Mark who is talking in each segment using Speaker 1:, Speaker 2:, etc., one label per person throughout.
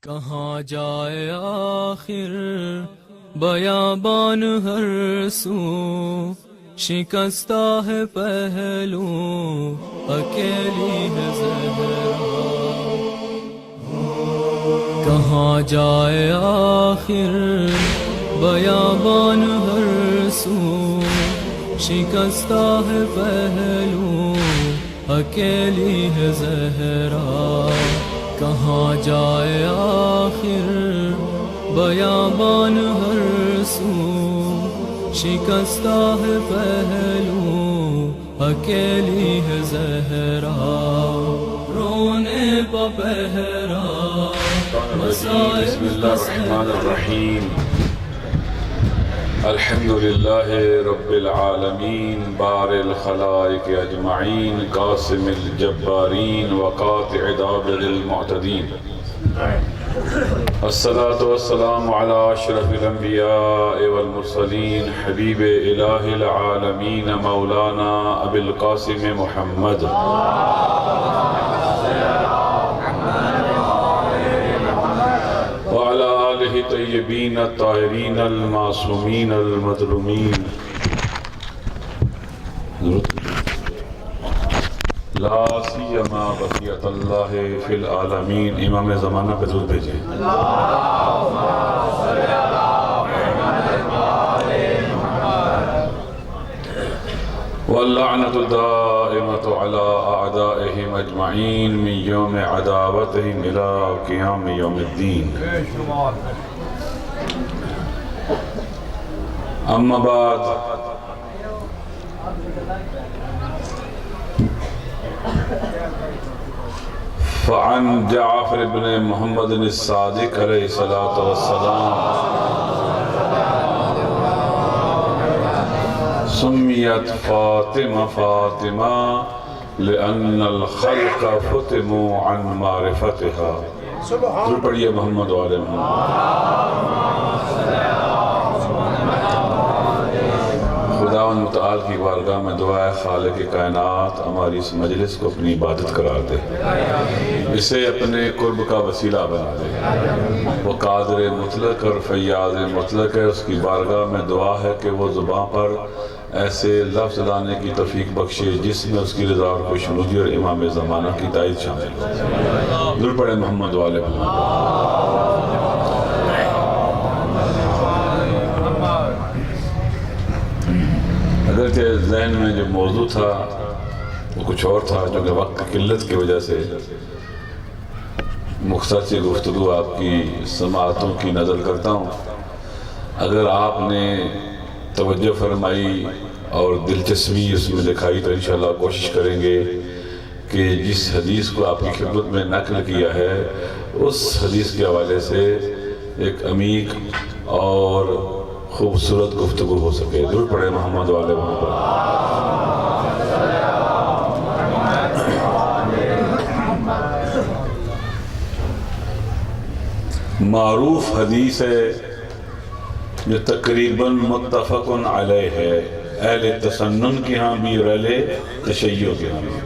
Speaker 1: کہاں جائے آخر بیابان ہر سو، شکستہ ہے پہلو اکیلی ہے زہرا۔ کہاں جائے آخر بیابان ہر سو، شکستہ ہے پہلو اکیلی ہے زہرا۔ کہاں جائے آخر بیابان ہر سو، شکستہ ہے پہلو اکیلی ہے زہرا۔ رونے پا پہرا
Speaker 2: بسم اللہ الرحمن الرحیم، الحمدللہ رب العالمین، بارئ الخلائق اجمعین، قاسم الجبارین وقاطع دابر المعتدین، الصلاة والسلام علی اشرف الانبیاء والمرسلین، حبیب الہ العالمین مولانا ابی القاسم محمد وعلى آلہ طیبین الطاہرین المعصومین المظلومین، لا سیما بقیت اللہ فی العالمین۔ امام زمانہ پہ درود بھیجیں۔ واللعنة الدائمة على أعدائهم أجمعين من يوم عداوتهم إلى قيام يوم الدين، أما بعد، فعن جعفر بن محمد الصادق علیہ الصلاة والسلام سمیت فاطمہ فاطمہ لأن الخلق فتموا عن معرفتها۔ ضرور پڑھئے محمد و آل محمد۔ خداوند متعال کی بارگاہ میں دعا ہے خالق کائنات ہماری اس مجلس کو اپنی عبادت قرار دے، اسے اپنے قرب کا وسیلہ بنا دے۔ وہ قادر مطلق اور فیاض مطلق ہے، اس کی بارگاہ میں دعا ہے کہ وہ زبان پر ایسے لفظ لانے کی توفیق بخشے جس میں اس کی رضا اور خوشنودی اور امام زمانہ کی تائید شامل ہو۔ ضرور پڑھیں محمد و آل محمد۔ اگرچہ ذہن میں جو موضوع تھا وہ کچھ اور تھا، جو کہ وقت کی قلت کی وجہ سے مختصر گفتگو آپ کی سماعتوں کی نظر کرتا ہوں۔ اگر آپ نے توجہ فرمائی اور دلچسپی اس میں دکھائی تو انشاءاللہ کوشش کریں گے کہ جس حدیث کو آپ کی خدمت میں نقل کیا ہے اس حدیث کے حوالے سے ایک عمیق اور خوبصورت گفتگو ہو سکے۔ ضرور پڑھیں محمد و آل محمد۔ معروف حدیث ہے جو تقریباً متفق علیہ ہے، اہل تسنن کی ہاں بھی اور اہل تشیع کی ہاں بھی۔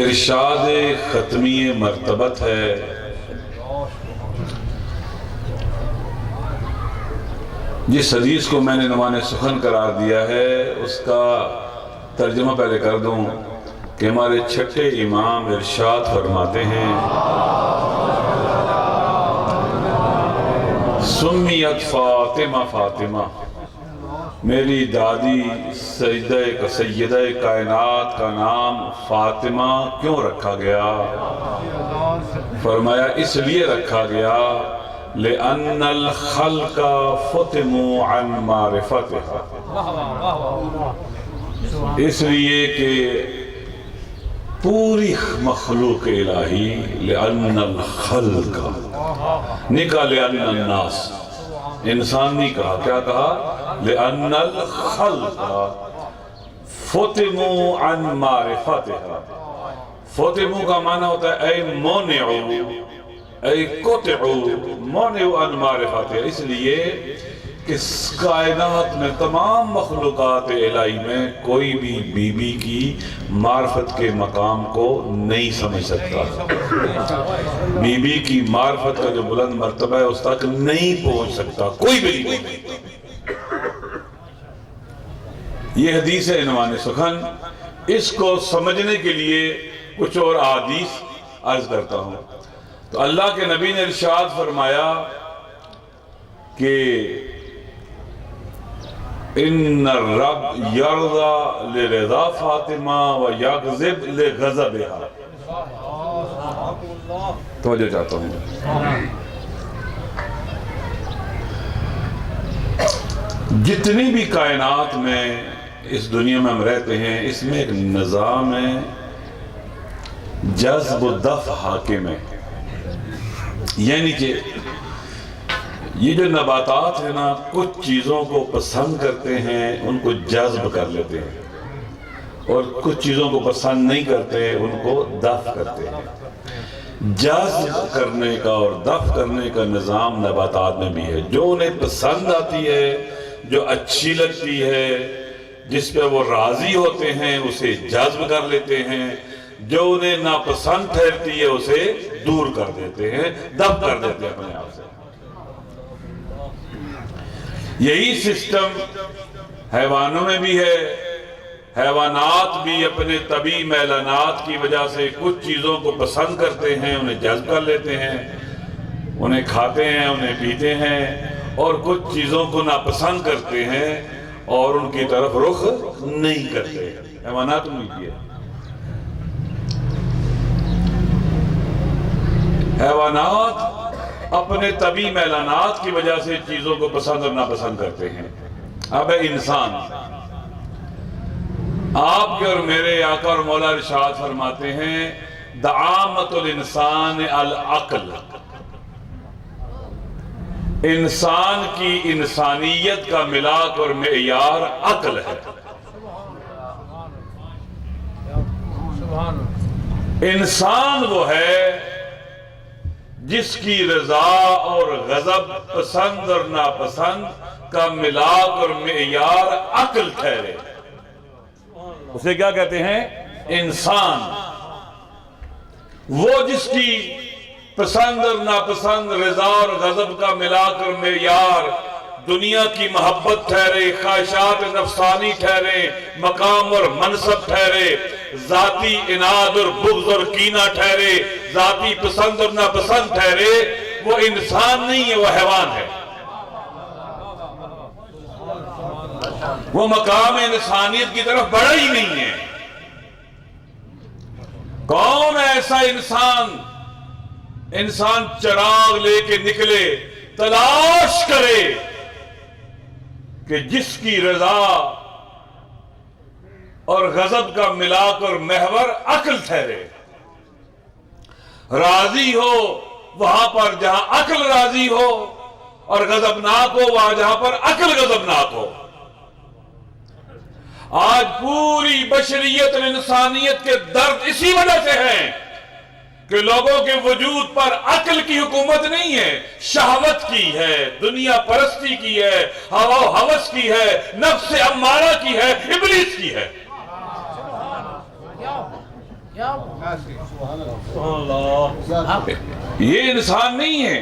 Speaker 2: ارشاد ختمی مرتبت ہے، جس حدیث کو میں نے عنوان سخن قرار دیا ہے اس کا ترجمہ پہلے کر دوں کہ ہمارے چھٹے امام ارشاد فرماتے ہیں، سمیت فاطمہ فاطمہ، میری دادی سیدہ کائنات کا نام فاطمہ کیوں رکھا گیا؟ فرمایا اس لیے رکھا گیا لأن الخلق فتموا عن معرفتها، اس لیے کہ پوری مخلوق الہی لأن الخلق، نہیں کہا لأن الناس، انسان نہیں کہا، کیا کہا؟ لأن الخلق فتموا عن معرفتها۔ فتموا کا معنی ہوتا ہے اے مونعوا، اے قطعوا، مونعوا عن معرفتها، اس لیے کہ کائنات میں تمام مخلوقات الہی میں کوئی بھی بی بی کی معرفت کے مقام کو نہیں سمجھ سکتا. بی بی کی معرفت کا جو بلند مرتبہ ہے اس تک نہیں پہنچ سکتا کوئی بھی نہیں. یہ حدیث ہے عنوان سخن. اس کو سمجھنے کے لیے کچھ اور احادیث عرض کرتا ہوں. تو اللہ کے نبی نے ارشاد فرمایا کہ ان الرب یرضا لرضا فاطمہ و یغضب لغضبها. توجہ چاہتا ہوں. جتنی بھی کائنات میں اس دنیا میں ہم رہتے ہیں اس میں ایک نظام ہے جذب و دفع حاکم ہے. یعنی کہ یہ جو نباتات ہیں نا کچھ چیزوں کو پسند کرتے ہیں ان کو جذب کر لیتے ہیں اور کچھ چیزوں کو پسند نہیں کرتے ان کو دفع کرتے ہیں. جذب کرنے کا اور دفع کرنے کا نظام نباتات میں بھی ہے. جو انہیں پسند آتی ہے جو اچھی لگتی ہے جس پہ وہ راضی ہوتے ہیں اسے جذب کر لیتے ہیں. جو انہیں ناپسند ٹھہرتی ہے اسے دور کر دیتے ہیں دفع کر دیتے ہیں اپنے آپ سے. یہی سسٹم حیوانوں میں بھی ہے. حیوانات بھی اپنے طبعی میلانات کی وجہ سے کچھ چیزوں کو پسند کرتے ہیں انہیں جذب کر لیتے ہیں انہیں کھاتے ہیں انہیں پیتے ہیں اور کچھ چیزوں کو ناپسند کرتے ہیں اور ان کی طرف رخ نہیں کرتے. حیوانات میں بھی ہے. حیوانات اپنے طبعی میلانات کی وجہ سے چیزوں کو پسند اور ناپسند کرتے ہیں. اب ہے انسان. آپ کے اور میرے آقا اور مولا ارشاد فرماتے ہیں دعامت الانسان العقل. انسان کی انسانیت کا ملاک اور معیار عقل ہے. انسان وہ ہے جس کی رضا اور غضب پسند اور ناپسند کا ملاک اور معیار عقل ٹھہرے. اسے کیا کہتے ہیں؟ انسان. وہ جس کی پسند اور ناپسند رضا اور غضب کا ملاک اور معیار دنیا کی محبت ٹھہرے خواہشات نفسانی ٹھہرے مقام اور منصب ٹھہرے ذاتی اناد اور بغض اور کینہ ٹھہرے ذاتی پسند اور ناپسند ٹھہرے وہ انسان نہیں ہے وہ حیوان ہے. وہ مقام انسانیت کی طرف بڑھا ہی نہیں ہے. کون ایسا انسان چراغ لے کے نکلے تلاش کرے کہ جس کی رضا اور غضب کا ملاک اور محور عقل ٹھہرے. راضی ہو وہاں پر جہاں عقل راضی ہو اور غضبناک ہو وہاں جہاں پر عقل غضبناک ہو. آج پوری بشریت اور انسانیت کے درد اسی وجہ سے ہیں کہ لوگوں کے وجود پر عقل کی حکومت نہیں ہے شہوت کی ہے دنیا پرستی کی ہے ہوا و ہوس کی ہے نفس امارہ کی ہے ابلیس کی ہے. یہ انسان نہیں ہے.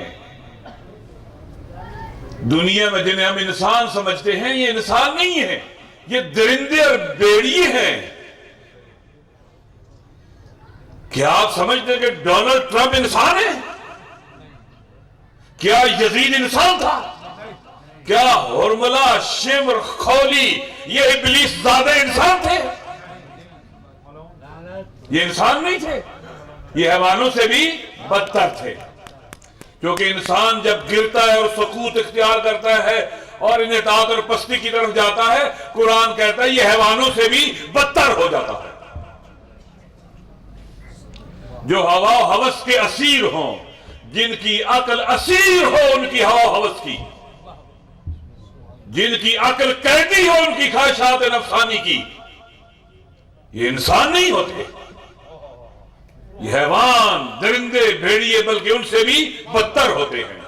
Speaker 2: دنیا میں جنہیں ہم انسان سمجھتے ہیں یہ انسان نہیں ہے. یہ درندے اور بیڑیے ہیں. کیا آپ سمجھتے ہیں کہ ڈونلڈ ٹرمپ انسان ہے؟ کیا یزید انسان تھا؟ کیا ہرملہ شمر خولی یہ ابلیس زادہ انسان تھے؟ یہ انسان نہیں تھے. یہ حیوانوں سے بھی بدتر تھے. کیونکہ انسان جب گرتا ہے اور سقوط اختیار کرتا ہے اور انحطاط اور پستی کی طرف جاتا ہے قرآن کہتا ہے یہ حیوانوں سے بھی بدتر ہو جاتا ہے. جو ہوا و ہوس کے اسیر ہوں جن کی عقل اسیر ہو ان کی ہوا و ہوس کی جن کی عقل قیدی ہو ان کی خواہشات نفسانی کی یہ انسان نہیں ہوتے. یہ حیوان درندے بھیڑیے بلکہ ان سے بھی بدتر ہوتے ہیں.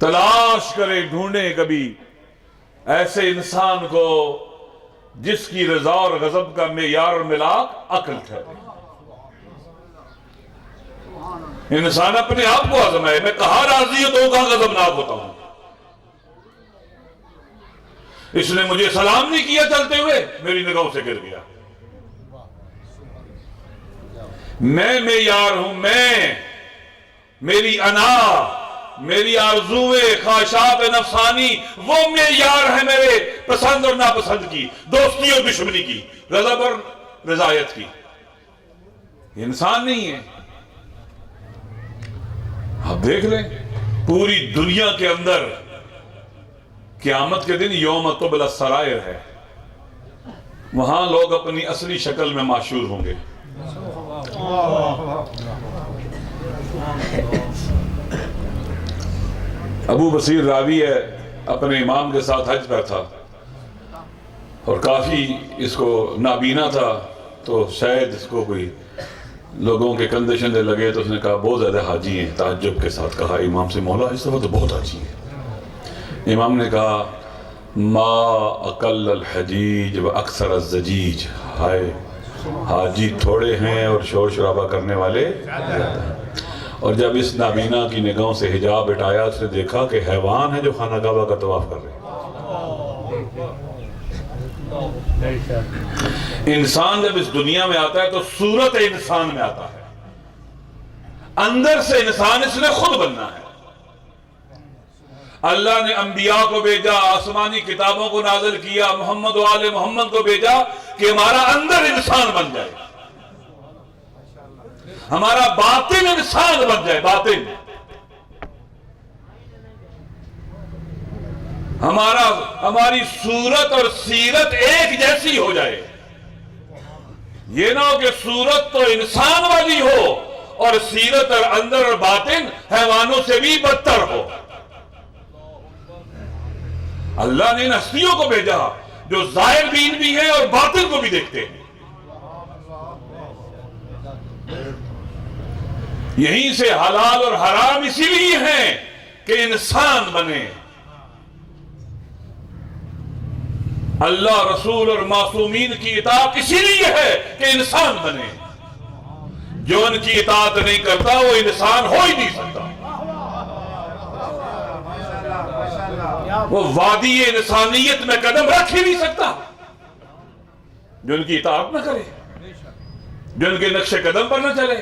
Speaker 2: تلاش کرے ڈھونڈے کبھی ایسے انسان کو جس کی رضا اور غضب کا معیار اور ملاک عقل ٹھہرے۔ انسان اپنے آپ کو آزمائے، میں کہاں راضی ہوتا ہوں، کہاں غضبناک ہوتا ہوں۔ اس نے مجھے سلام نہیں کیا چلتے ہوئے، میری نگاہوں سے گر گیا۔ میں معیار ہوں، میری انا، میری آرزوئے خواہشات نفسانی وہ معیار ہے میرے پسند اور ناپسند کی، دوستی اور دشمنی کی، غضب اور رضایت کی۔ انسان نہیں ہے۔ آپ دیکھ لیں پوری دنیا کے اندر قیامت کے دن یوم تبلی السرائر ہے، وہاں لوگ اپنی اصلی شکل میں معشور ہوں گے۔ ابو بصیر راوی ہے، اپنے امام کے ساتھ حج پر تھا اور کافی اس کو نابینا تھا، تو شاید اس کو کوئی لوگوں کے کندھے شندھے لگے تو اس نے کہا بہت زیادہ حاجی ہیں، تعجب کے ساتھ کہا امام سے، مولا اس دفعہ تو بہت حاجی ہیں۔ امام نے کہا ما اقل الحجیج و اکثر الزجیج، ہائے حاجی تھوڑے ہیں اور شور شرابہ کرنے والے زیادہ ہیں۔ اور جب اس نابینا کی نگاہوں سے حجاب ہٹایا، اس نے دیکھا کہ حیوان ہے جو خانہ کعبہ کا طواف کر رہے ہیں۔ انسان جب اس دنیا میں آتا ہے تو صورت انسان میں آتا ہے، اندر سے انسان اس نے خود بننا ہے۔ اللہ نے انبیاء کو بھیجا، آسمانی کتابوں کو نازل کیا، محمد و آل محمد کو بھیجا کہ ہمارا اندر انسان بن جائے، ہمارا باطن انسان بن جائے، باطن ہماری صورت اور سیرت ایک جیسی ہو جائے۔ یہ نہ ہو کہ صورت تو انسان والی ہو اور سیرت اور اندر اور باطن حیوانوں سے بھی بدتر ہو۔ اللہ نے ان ہستیوں کو بھیجا جو ظاہر بین بھی ہیں اور باطن کو بھی دیکھتے ہیں۔ یہیں سے حلال اور حرام اسی لیے ہیں کہ انسان بنے، اللہ رسول اور معصومین کی اطاعت اسی لیے ہے کہ انسان بنے۔ جو ان کی اطاعت نہیں کرتا وہ انسان ہو ہی نہیں سکتا، وہ وادی انسانیت میں قدم رکھ ہی نہیں سکتا۔ جو ان کی اطاعت نہ کرے، جو ان کے نقش قدم پر نہ چلے،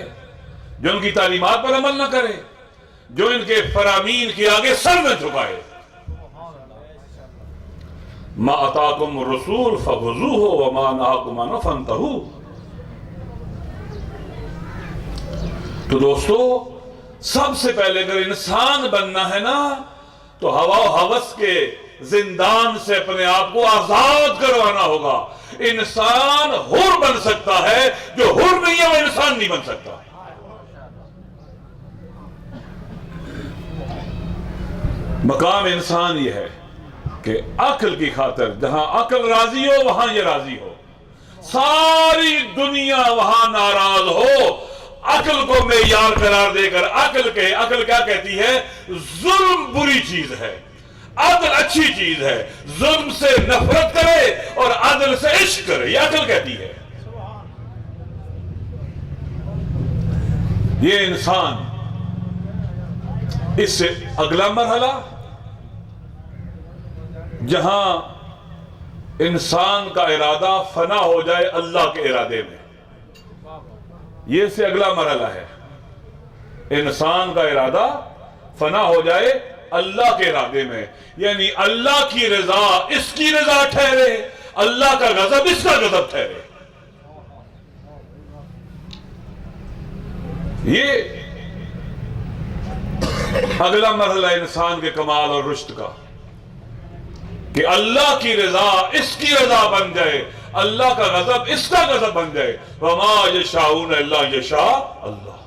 Speaker 2: جو ان کی تعلیمات پر عمل نہ کرے، جو ان کے فرامین کے آگے سر نہ جھکائے۔ ما اتاکم الرسول فخذوہ وما نہاکم عنہ فانتہوا۔ تو دوستو سب سے پہلے اگر انسان بننا ہے نا تو ہوا و ہوس کے زندان سے اپنے آپ کو آزاد کروانا ہوگا۔ انسان حر بن سکتا ہے، جو حر نہیں ہے وہ انسان نہیں بن سکتا۔ مقام انسان یہ ہے کہ عقل کی خاطر جہاں عقل راضی ہو وہاں یہ راضی ہو، ساری دنیا وہاں ناراض ہو، عقل کو معیار قرار دے کر عقل کیا کہتی ہے؟ ظلم بری چیز ہے، عدل اچھی چیز ہے، ظلم سے نفرت کرے اور عدل سے عشق کرے، یہ عقل کہتی ہے۔ یہ انسان، اس سے اگلا مرحلہ جہاں انسان کا ارادہ فنا ہو جائے اللہ کے ارادے میں، یہ سے اگلا مرحلہ ہے۔ انسان کا ارادہ فنا ہو جائے اللہ کے ارادے میں، یعنی اللہ کی رضا اس کی رضا ٹھہرے، اللہ کا غضب اس کا غضب ٹھہرے۔ یہ اگلا مرحلہ انسان کے کمال اور رشد کا، کہ اللہ کی رضا اس کی رضا بن جائے، اللہ کا غضب اس کا غضب بن جائے۔ وما یشاؤون الا یشاء اللہ،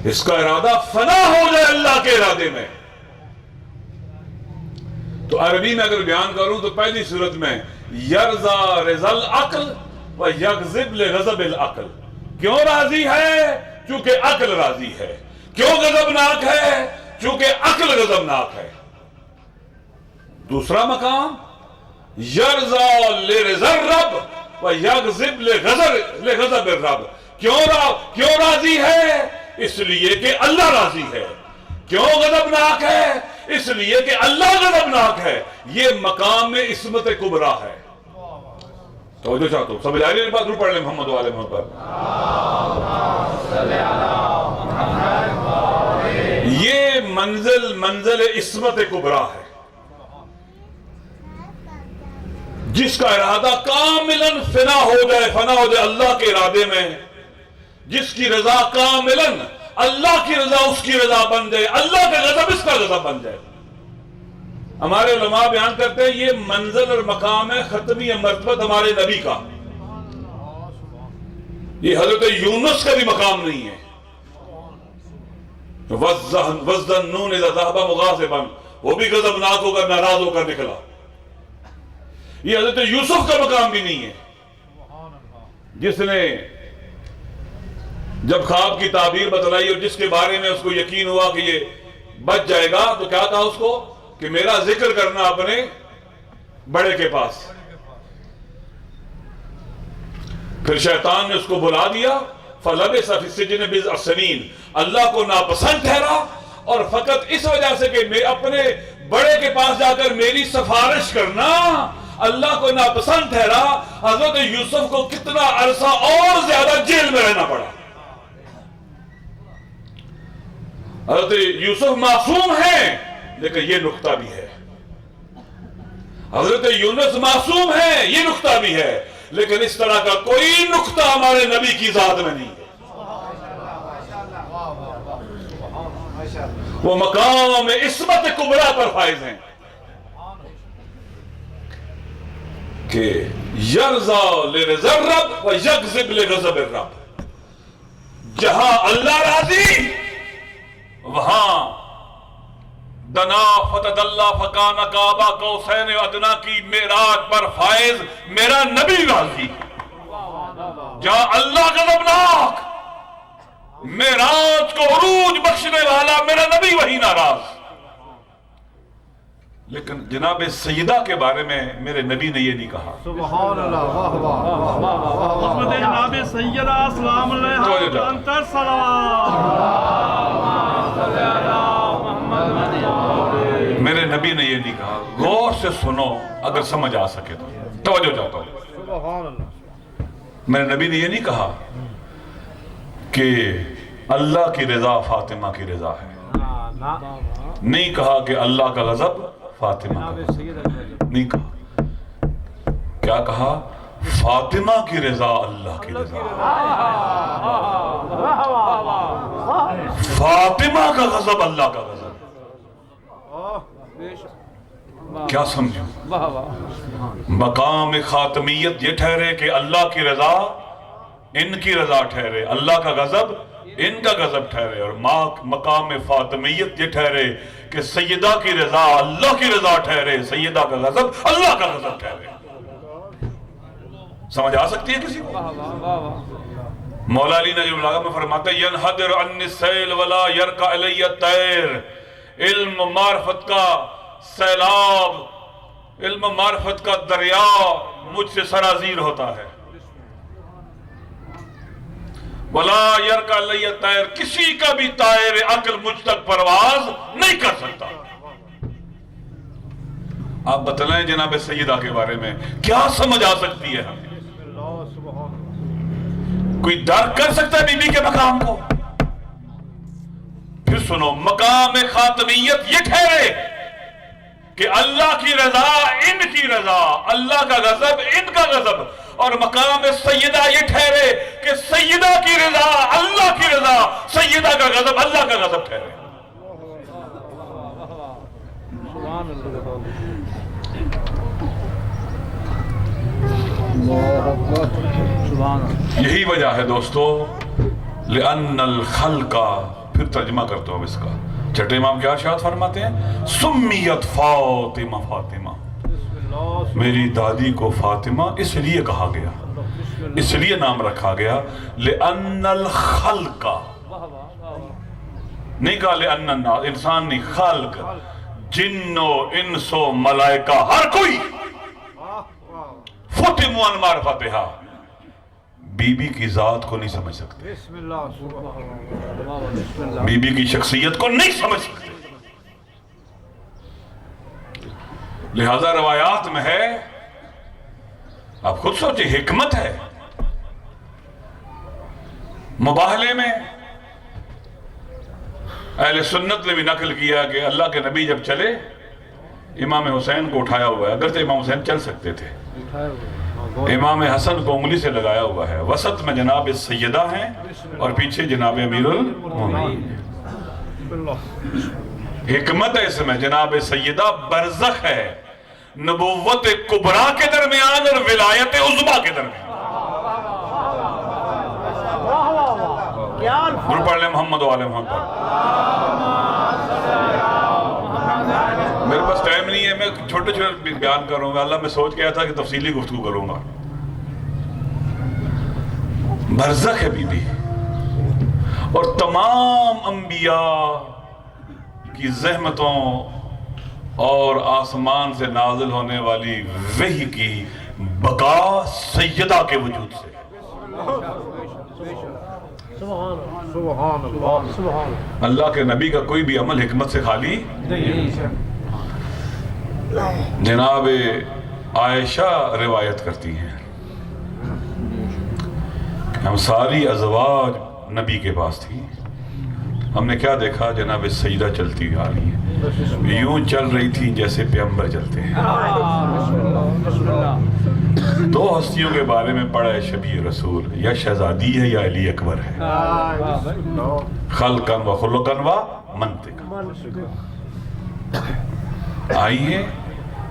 Speaker 2: اس کا ارادہ فنا ہو جائے اللہ کے ارادے میں۔ تو عربی میں اگر بیان کروں تو پہلی صورت میں یرضا رضا العقل و یغضب لغضب العقل۔ کیوں راضی ہے؟ چونکہ عقل راضی ہے۔ کیوں غضبناک ہے؟ چونکہ عقل غضبناک ہے۔ دوسرا مقام یرضا لرضا الرب و یغضب لغضب الرب۔ کیوں راضی ہے؟ اس لیے کہ اللہ راضی ہے۔ کیوں غضبناک ہے؟ اس لیے کہ اللہ غضبناک ہے۔ یہ مقام میں عصمت کبریٰ ہے۔ توجہ چاہتا ہوں، سب جاری بات رو پڑھ لیں محمد والے محمد پر۔ یہ منزل عصمت کبریٰ ہے، جس کا ارادہ کاملاً فنا ہو جائے اللہ کے ارادے میں، جس کی رضا کاملاً اللہ کی رضا اس کی رضا بن جائے، اللہ کا غضب اس کا غضب بن جائے۔ ہمارے علماء بیان کرتے ہیں یہ منزل اور مقام ہے ختمی مرتبہ ہمارے نبی کا۔ یہ حضرت یونس کا بھی مقام نہیں ہے۔ وَالظَّنُّونِ إِذَا ذَهَبَ مُغَاضِبًا، وہ بھی غضبناک ہو کر ناراض ہو کر نکلا۔ یہ حضرت یوسف کا مقام بھی نہیں ہے، جس نے جب خواب کی تعبیر بتلائی اور جس کے بارے میں اس کو یقین ہوا کہ یہ بچ جائے گا، تو کیا کہا اس کو کہ میرا ذکر کرنا اپنے بڑے کے پاس۔ پھر شیطان نے اس کو بلا دیا، فَلَبِثَ فِي السِّجْنِ بِضْعَ سِنِينَ، اللہ کو ناپسند ٹھہرا، اور فقط اس وجہ سے کہ میں اپنے بڑے کے پاس جا کر میری سفارش کرنا اللہ کو ناپسند ٹھہرا۔ حضرت یوسف کو کتنا عرصہ اور زیادہ جیل میں رہنا پڑا۔ حضرت یوسف معصوم ہیں، لیکن یہ نقطہ بھی ہے۔ حضرت یونس معصوم ہے، یہ نقطہ بھی ہے، لیکن اس طرح کا کوئی نقطہ ہمارے نبی کی ذات میں نہیں ہے۔ وہ مقام عصمت کبریٰ پر فائز ہیں کہ یرضا لرضا الرب و یغضب لغضب الرب۔ جہاں اللہ راضی وہاں دنا فتدلا فکان قاب قوسین ادنا کی معراج پر فائز میرا نبی راضی۔ جہاں اللہ غضبناک، معراج کو عروج بخشنے والا میرا نبی وہی ناراض۔ لیکن جناب سیدہ کے بارے میں میرے نبی نے یہ نہیں کہا۔
Speaker 3: سبحان اللہ، واہ واہ واہ۔ جناب سیدہ اسلام علیہ انتر صلوات۔
Speaker 2: میرے نبی نے یہ نہیں کہا۔ غور سے سنو اگر سمجھ آ سکے تو، توجہ چاہتا ہوں۔
Speaker 3: سبحان اللہ۔
Speaker 2: میرے نبی نے یہ نہیں کہا کہ اللہ کی رضا فاطمہ کی رضا ہے، نہیں کہا کہ اللہ کا غضب فاطمہ کا غضب، نہیں کہا۔ کیا کہا؟ فاطمہ کی رضا اللہ کی رضا، فاطمہ کا غضب اللہ کا غضب۔ کیا سمجھو؟ مقام خاتمیت یہ ٹھہرے کہ اللہ کی رضا ان کی رضا ٹھہرے، اللہ کا غضب ان کا غضب ٹھہرے، اور مقام فاطمیت یہ ٹھہرے کہ سیدہ کی رضا اللہ کی رضا ٹھہرے، سیدہ کا غضب اللہ کا غضب ٹھہرے۔ سمجھ آ سکتی ہے کسی کو؟ مولا علی نجم البلاغہ میں فرماتا ہے ینحدر عنی السیل ولا یرکع علی الطیر۔ علم معرفت کا سیلاب، علم معرفت کا دریا مجھ سے سرازیر ہوتا ہے۔ ولا یرکع علی الطیر، کسی کا بھی طائر عقل مجھ تک پرواز نہیں کر سکتا۔ آپ بتلائیں جناب سیدہ کے بارے میں کیا سمجھ آ سکتی ہے ہمیں؟ کوئی درک کر سکتا ہے بی بی کے مقام کو؟ پھر سنو، مقام خاتمیت یہ ٹھہرے کہ اللہ کی رضا ان کی رضا، اللہ کا غضب ان کا غضب، اور مقام سیدہ یہ ٹھہرے کہ سیدہ کی رضا اللہ کی رضا، سیدہ کا غضب اللہ کا غضب ٹھہرے۔ یہی وجہ ہے دوستو لأن الخلق، پھر ترجمہ کرتا ہوں اس کا۔ چھٹے امام کیا ارشاد فرماتے ہیں؟ سمیت فاطمہ، فاطمہ میری دادی کو فاطمہ اس لیے کہا گیا، اس لیے نام رکھا گیا لأن الخلق، نہیں کہا لأن الناس، انسان نہیں، خلق، جن و انس و ملائکہ، ہر کوئی فتموا عن معرفتہا، بی بی کی ذات کو نہیں سمجھ سکتے، بی بی کی شخصیت کو نہیں سمجھ سکتے۔ لہذا روایات میں ہے، آپ خود سوچیں، حکمت ہے مباہلے میں۔ اہل سنت نے بھی نقل کیا کہ اللہ کے نبی جب چلے، امام حسین کو اٹھایا ہوا ہے، اگرچہ امام حسین چل سکتے تھے، امام حسن کو انگلی سے لگایا ہوا ہے، وسط میں جناب سیدہ ہیں اور پیچھے جناب امیر المومنین۔ حکمت ہے اس میں، جناب سیدہ برزخ ہے نبوت کبریٰ کے درمیان اور ولایت عظمیٰ کے درمیان۔ درود پڑھ لیں محمد و آل محمد۔ میرے پاس ٹائم نہیں ہے، میں چھوٹے چھوٹے بیان کروں گا، اللہ میں سوچ گیا تھا کہ تفصیلی گفتگو کروں گا۔ برزخ ہے بی بی، اور تمام انبیاء کی زحمتوں اور آسمان سے نازل ہونے والی وحی کی بقا سیدہ کے وجود سے۔ اللہ کے نبی کا کوئی بھی عمل حکمت سے خالی نہیں۔ جناب عائشہ روایت کرتی ہیں کہ ہم ساری ازواج نبی کے پاس تھی، ہم نے کیا دیکھا، جناب سیدہ چلتی آ رہی ہیں، یوں چل رہی تھی جیسے پیغمبر چلتے ہیں۔ دو ہستیوں کے بارے میں پڑھا ہے شبیہ رسول، یا شہزادی ہے یا علی اکبر ہے، خلقاً و خلقاً و منطقاً۔ آئیے،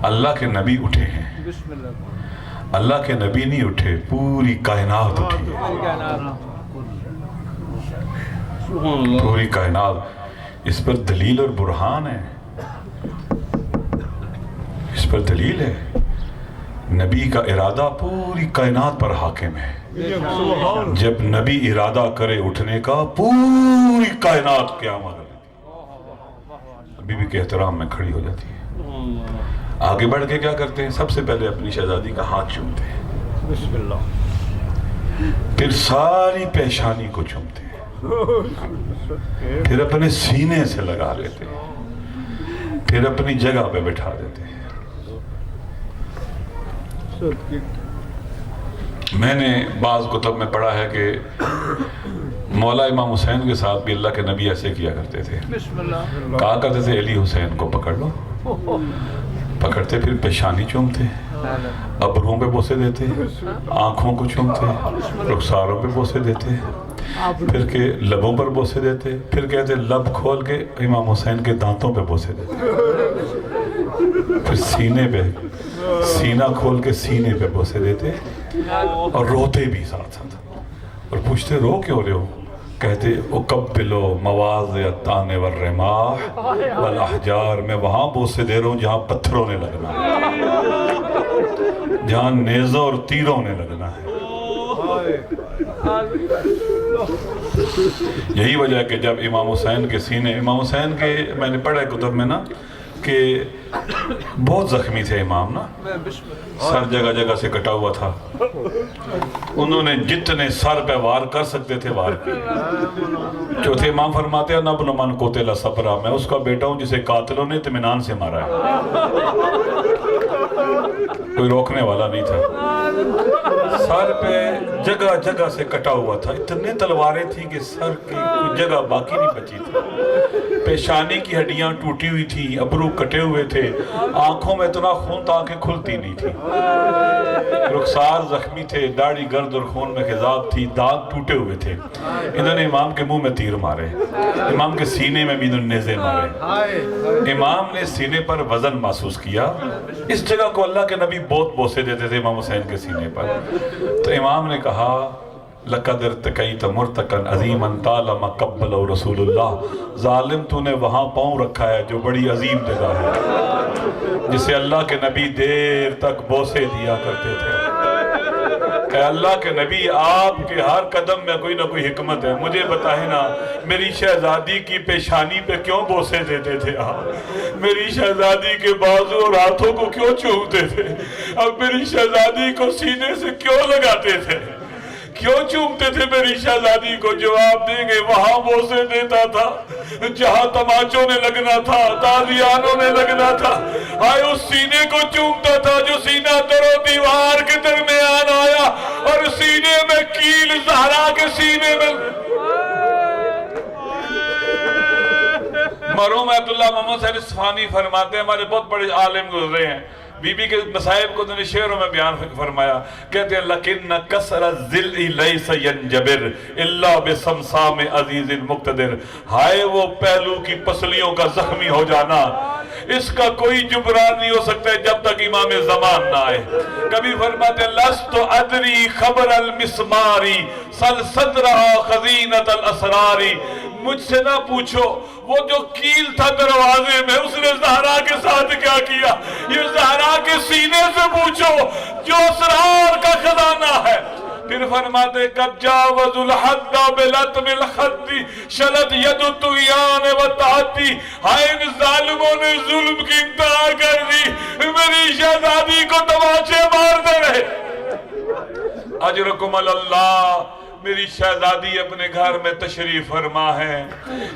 Speaker 2: اللہ کے نبی اٹھے ہیں، اللہ کے نبی نہیں اٹھے، پوری کائنات اٹھی ہے، پوری کائنات۔ اس پر دلیل اور برہان ہے، اس پر دلیل ہے، نبی کا ارادہ پوری کائنات پر حاکم ہے۔ جب نبی ارادہ کرے اٹھنے کا، پوری کائنات قیامت بی بی کے احترام میں کھڑی ہو جاتی ہے۔ آگے بڑھ کے کیا کرتے ہیں، سب سے پہلے اپنی شہزادی کا ہاتھ چومتے ہیں، پھر ساری پیشانی کو چومتے ہیں، پھر اپنے سینے سے لگا لیتے ہیں، پھر اپنی جگہ پہ بٹھا دیتے ہیں۔ میں نے بعض کتب میں پڑھا ہے کہ مولا امام حسین کے ساتھ بھی اللہ کے نبی ایسے کیا کرتے تھے، کہا کرتے تھے علی حسین کو پکڑ لو، پکڑتے پھر پیشانی چومتے، ابروں پہ بوسے دیتے، آنکھوں کو چومتے، رخساروں پہ بوسے دیتے، پھر کہ لبوں پر بوسے دیتے، پھر کہتے لب کھول کے امام حسین کے دانتوں پہ بوسے دیتے، پھر سینے پہ، سینہ کھول کے سینے پہ بوسے دیتے، اور روتے بھی ساتھ ساتھ، اور پوچھتے رو کیوں رہے ہو، کہتے اقبلو مواضع الطعن والرماح والاحجار، میں وہاں بوسے دے رہا ہوں جہاں پتھروں نے لگنا ہے، جہاں نیزوں اور تیروں نے لگنا ہے۔ یہی وجہ ہے کہ جب امام حسین کے سینے، امام حسین کے میں نے پڑھا ہے کتب میں نا کہ بہت زخمی تھے امام نا، سر جگہ جگہ سے کٹا ہوا تھا، انہوں نے جتنے سر پہ وار کر سکتے تھے وار کیے۔ چوتھے امام فرماتے ہیں نبن من قتل صبرا، میں اس کا بیٹا ہوں جسے قاتلوں نے اطمینان سے مارا ہے، کوئی روکنے والا نہیں تھا، سر پہ جگہ جگہ سے کٹا ہوا تھا، اتنے تلواریں تھیں کہ سر کی کوئی جگہ باقی نہیں بچی تھی، پیشانی کی ہڈیاں ٹوٹی ہوئی تھی، ابرو کٹے ہوئے تھے، آنکھوں میں اتنا خون تھا آنکھیں کھلتی نہیں تھی، رخسار زخمی تھے، داڑھی گرد اور خون میں خضاب تھی، دانت ٹوٹے ہوئے تھے، انہوں نے امام کے منہ میں تیر مارے، امام کے سینے میں بھی انہوں نے نیزے مارے، امام نے سینے پر وزن محسوس کیا، اس جگہ کو اللہ کے نبی بہت بوسے دیتے تھے امام حسین کے سینے پر، تو امام نے کہا لَقَدْ ارْتَقَيْتَ مُرْتَقًا عَظِيمًا طَالَمَا قَبَّلَهُ رَسُولُ اللَّهِ، ظالم تو نے وہاں پاؤں رکھا ہے جو بڑی عظیم جگہ ہے، جسے اللہ کے نبی دیر تک بوسے دیا کرتے تھے، کہ اللہ کے نبی آپ کے ہر قدم میں کوئی نہ کوئی حکمت ہے، مجھے بتائیں نا میری شہزادی کی پیشانی پہ کیوں بوسے دیتے تھے آپ؟ میری شہزادی کے بازو اور ہاتھوں کو کیوں چومتے تھے؟ اب میری شہزادی کو سینے سے کیوں لگاتے تھے؟ کیوں چومتے تھے میری شہزادی کو؟ جواب دیں گے وہاں بوسے دیتا تھا جہاں تماچوں نے لگنا تھا، تازیانوں نے لگنا تھا، آئے اس سینے کو چومتا تھا جو سینہ در و دیوار کے درمیان آیا، اور سینے میں کیل زہرا کے سینے میں مرحوم عبداللہ محمد صاحب اصفہانی فرماتے ہیں، ہمارے بہت بڑے عالم گزرے ہیں، بی بی کے مسائب کو انہوں نے شعروں میں بیان فرمایا، کہتے ہیں لَكِنَّ كَسْرَ الذِّلْءِ لَيْسَ يَنْجَبِرْ إِلَّا بِسَمْسَامِ عَزِيزٍ مُقْتَدِرٍ، ہائے وہ پہلو کی پسلیوں کا زخمی ہو جانا، اس کا کوئی جبران نہیں ہو سکتا ہے جب تک امام زمان نہ آئے۔ کبھی فرماتے ہیں لَسْتُ أَدْرِي خَبْرَ الْمِسْمَارِ سَلْ صَدْرَهَا خَزِينَةَ الْأَسْرَارِ، مجھ سے نہ پوچھو وہ جو کیل تھا دروازے میں اس نے زہرا کے ساتھ کیا کیا، یہ زہرا کے سینے سے پوچھو جو اسرار کا خزانہ ہے۔ پھر فرماتے قد جاوز الحد بلطم الخد شلت ید الطغیان و تعدی، ہائے ان ظالموں نے ظلم کی انتہا کر دی، میری شہزادی کو تماچے مارتے رہے۔ اجرکم اللہ، میری شہزادی اپنے گھر میں تشریف فرما ہے،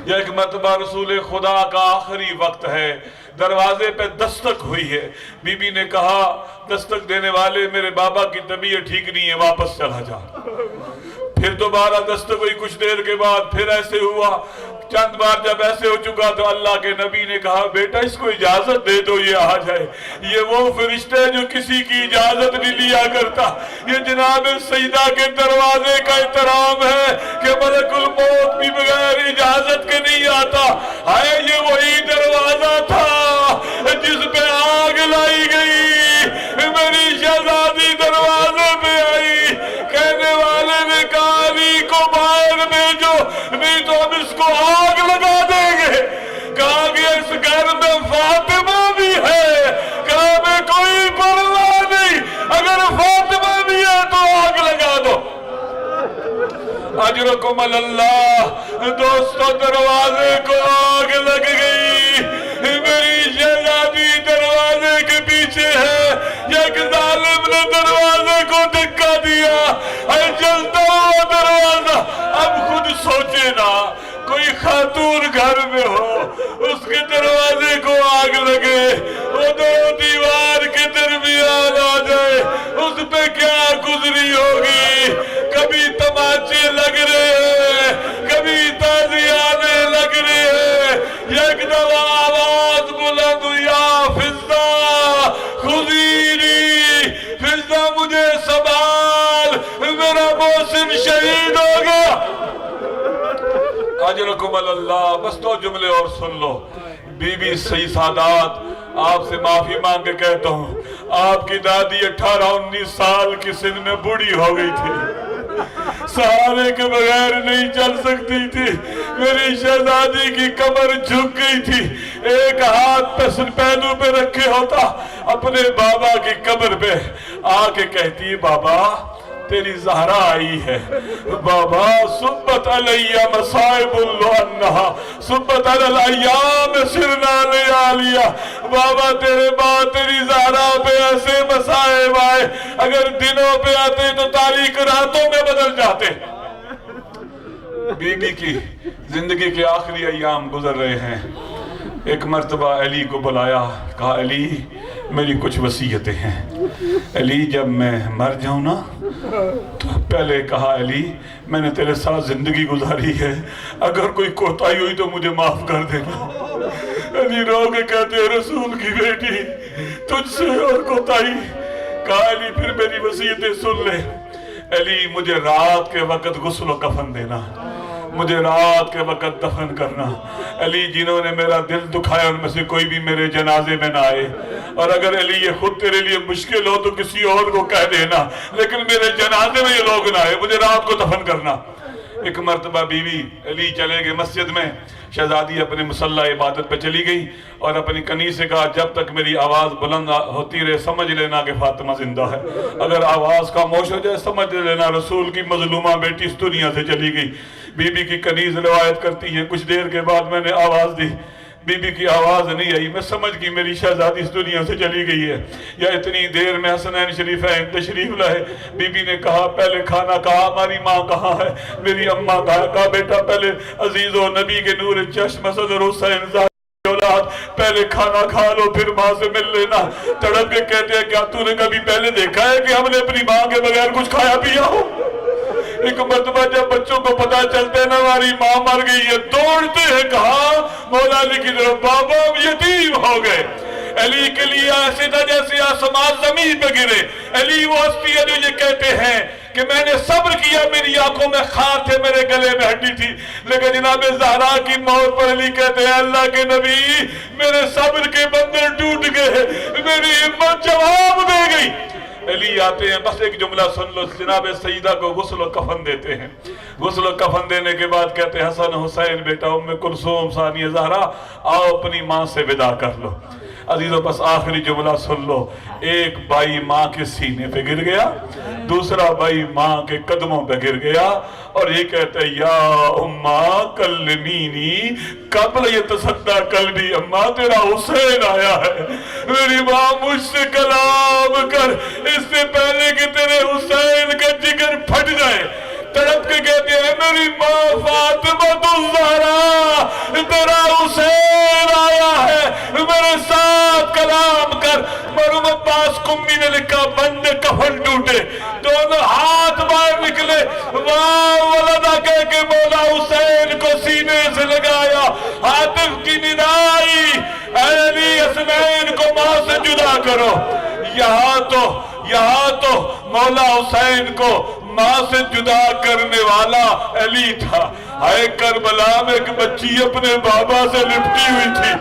Speaker 2: یہ ایک مرتبہ رسول خدا کا آخری وقت ہے، دروازے پہ دستک ہوئی ہے، بی بی نے کہا دستک دینے والے میرے بابا کی طبیعت ٹھیک نہیں ہے، واپس چلا جا۔ پھر دوبارہ دستک ہوئی، کچھ دیر کے بعد پھر ایسے ہوا، چند بار جب ایسے ہو چکا تو اللہ کے نبی نے کہا بیٹا اس کو اجازت دے دو یہ آ جائے، یہ وہ فرشتہ ہے جو کسی کی اجازت نہیں لیا کرتا، یہ جناب سیدہ کے دروازے کا احترام ہے کہ ملک الموت بھی بغیر اجازت کے نہیں آتا۔ ہائے یہ وہی دروازہ تھا جس پہ آگ لائی گئی، میری شہزادی دروازے پہ آئی، کہنے والے نے کہا علی کو باہر بھیجو نہیں تو ہم اس کو آگ لگا دیں گے۔ کہا کہ اس گھر میں فاطمہ بھی ہے، کہا میں کوئی پرواہ نہیں، اگر فاطمہ بھی ہے تو آگ لگا دو۔ اجرکم اللہ، دوستو دروازے کو آگ لگ گئی، میری شہزادی دروازے کے پیچھے ہے، ایک ظالم نے دروازے کو دھکا دیا، اے جلتا ہوا دروازہ۔ اب خود سوچے نا کوئی خاتون گھر میں ہو اس کے دروازے کو آگ لگے، وہ دو دیوار کے درمیان آ جائے، اس پہ کیا گزری ہوگی؟ کبھی تماچے لگ رہے ہیں، کبھی تازیانے لگ رہے ہیں، یک دفعہ آواز بلند یا فضہ خذینی، فضہ مجھے سنبھال، میرا محسن شہید ہو گیا۔ اجرکم اللہ، بس دو جملے اور سن لو۔ بی بی سی سادات، آپ سے معافی مانگ کے کہتا ہوں، آپ کی دادی 18-19 سال کی سن میں بوڑھی ہو گئی تھی، سہارے کے بغیر نہیں چل سکتی تھی، میری شہزادی کی کمر جھک گئی تھی، ایک ہاتھ پہلو پہ رکھے ہوتا اپنے بابا کی کمر پہ آ کے کہتی بابا تیری زہرا آئی ہے، بابا صبت علیہ مصائب اللعنہا صبت علی الایام سرنا لیالیا، بابا تیرے بعد تیری زہرا پہ ایسے مصائب آئے، اگر دنوں پہ آتے تو تاریخ راتوں میں بدل جاتے۔ بی بی کی زندگی کے آخری ایام گزر رہے ہیں، ایک مرتبہ علی کو بلایا، کہا علی میری کچھ وصیتیں ہیں، علی جب میں مر جاؤں نا تو پہلے کہا علی میں نے تیرے ساتھ زندگی گزاری ہے، اگر کوئی کوتاہی ہوئی تو مجھے معاف کر دینا۔ علی رو کے کہتے ہیں رسول کی بیٹی تجھ سے اور کوتاہی؟ کہا علی پھر میری وصیتیں سن لے، علی مجھے رات کے وقت غسل و کفن دینا، مجھے رات کے وقت دفن کرنا، علی جنہوں نے میرا دل دکھایا ان میں سے کوئی بھی میرے جنازے میں نہ آئے، اور اگر علی یہ خود تیرے لیے مشکل ہو تو کسی اور کو کہہ دینا، لیکن میرے جنازے میں یہ لوگ نہ آئے، مجھے رات کو دفن کرنا۔ ایک مرتبہ بیوی علی چلے گئے مسجد میں، شہزادی اپنے مسلح عبادت پہ چلی گئی اور اپنی کنیز سے کہا جب تک میری آواز بلند ہوتی رہے سمجھ لینا کہ فاطمہ زندہ ہے، اگر آواز خاموش ہو جائے سمجھ لینا رسول کی مظلومہ بیٹی اس دنیا سے چلی گئی۔ بی بی کی کنیز روایت کرتی ہیں کچھ دیر کے بعد میں نے آواز دی، بی بی کی آواز نہیں آئی، میں سمجھ گئی میری شہزادی اس دنیا سے چلی گئی ہے۔ یا اتنی دیر میں حسنین شریفین تشریف لائے، بی بی نے کہا پہلے کھانا کہا ہماری ماں کہاں ہے، میری اماں کہا بیٹا پہلے عزیز و نبی کے نور چشم صدر حسین ذات اولاد پہلے کھانا کھا لو پھر ماں سے مل لینا۔ تڑپ کے کہتے ہیں کیا تو نے کبھی پہلے دیکھا ہے کہ ہم نے اپنی ماں کے بغیر کچھ کھایا پیا ہو؟ ایک مرتبہ جب بچوں کو پتا چلتے ہیں نا ہماری ماں مر گئی ہے، دوڑتے ہیں کہاں مولا علی کی طرف، بابا یتیم ہو گئے۔ علی کے لیے ایسے تھا جیسے آسمان زمین پہ گرے۔ علی وہ ہستی ہے جو یہ کہتے ہیں کہ میں نے صبر کیا، میری آنکھوں میں خار تھے، میرے گلے میں ہڈی تھی، لیکن جناب زہرا کی موت پر علی کہتے ہیں اللہ کے نبی میرے صبر کے بندر ٹوٹ گئے، میری ہمت جواب دے گئی۔ علی آتے ہیں، بس ایک جملہ سن لو، جناب سیدہ کو غسل و کفن دیتے ہیں، غسل و کفن دینے کے بعد کہتے ہیں حسن حسین بیٹا ام کلثوم ثانیہ زہرا آؤ اپنی ماں سے ودا کر لو۔ عزیزو بس آخری جملہ سن لو، ایک بھائی ماں کے سینے پہ گر گیا، دوسرا بھائی ماں کے قدموں پہ گر گیا اور یہ کہتے ہیں یا اماں کلمینی قبل یتصدع قلبی، اماں تیرا حسین آیا ہے، میری ماں مجھ سے کلام کر اس سے پہلے کہ تیرے حسین کا جگر پھٹ جائے۔ تڑپ کے کہتے ہیں میری ماں فاطمہ الزہرا تیرا حسین آیا ہے، میرے ساتھ کلام کر۔ مرحوم عباس قمی نے لکھا بند کفن ٹوٹے، دونوں ہاتھ باہر نکلے، واہ ولدہ کہہ کے مولا حسین کو سینے سے لگایا، عاطف کی ندائی اے علی حسنین کو ماں سے جدا کرو۔ یہاں تو مولا حسین کو ماں سے جدا کرنے والا علی تھا۔ آئے کربلا میں ایک بچی اپنے بابا سے لپٹی ہوئی تھی،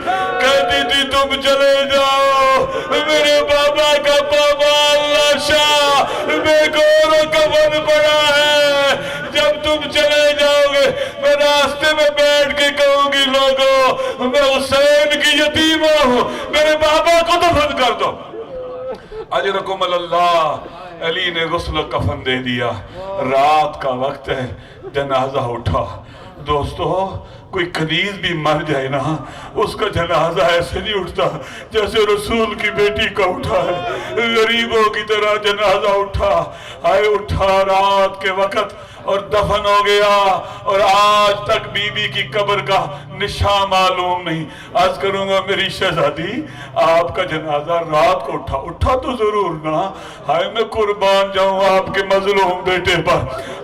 Speaker 2: کہتی تھی تم چلے جاؤ میرے بابا کا پامال لاشا بے گور و کفن پڑا ہے، جب تم چلے جاؤ گے میں راستے میں بیٹھ کے کہوں گی لوگوں میں حسین کی یتیمہ ہوں، میرے بابا کو دفن کر دو۔ اجرکم اللہ، علی نے غسل و کفن دے دیا، رات کا وقت ہے، جنازہ اٹھا۔ دوستو کوئی کنیز بھی مر جائے نا اس کا جنازہ ایسے نہیں اٹھتا جیسے رسول کی بیٹی کا اٹھا ہے، غریبوں کی طرح جنازہ اٹھا۔ آئے اٹھا رات کے وقت اور دفن ہو گیا، اور آج تک بی بی کی قبر کا نشان معلوم نہیں۔ عرض کروں گا میری شہزادی آپ کا جنازہ رات کو اٹھا تو ضرور نا، ہائے میں قربان جاؤں آپ کے مظلوم بیٹے پر۔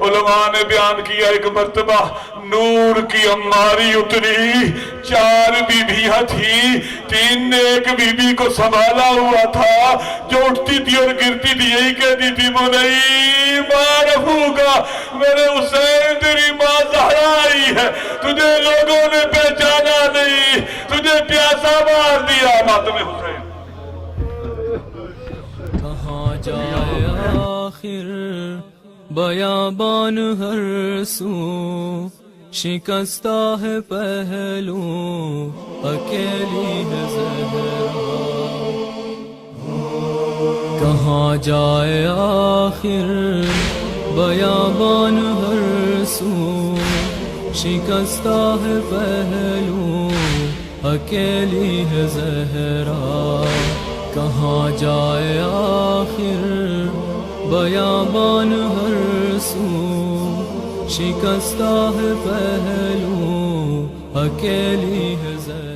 Speaker 2: علماء نے بیان کیا ایک مرتبہ نور کی عماری اتری، 4 بیویاں تھی، 3 نے ایک بی بی کو سنبھالا ہوا تھا جو اٹھتی تھی اور گرتی تھی، یہی کہتی تھی منئی معرفو کا میرے حسین تیری ماں زہرا آئی ہے، تجھے لوگوں نے پہچانا نہیں، تجھے پیاسا مار دیا۔ ماتم حسین
Speaker 1: کہاں جائے آخر بیابان ہر سو، شکستہ ہے پہلو اکیلی ہے زہرا، کہاں جائے آخر بیابان ہر سو، شکستہ ہے پہلو اکیلی ہے زہرا، کہاں جائے آخر بیابان ہر سو، شکستہ ہے پہلو اکیلی ہے زہرا۔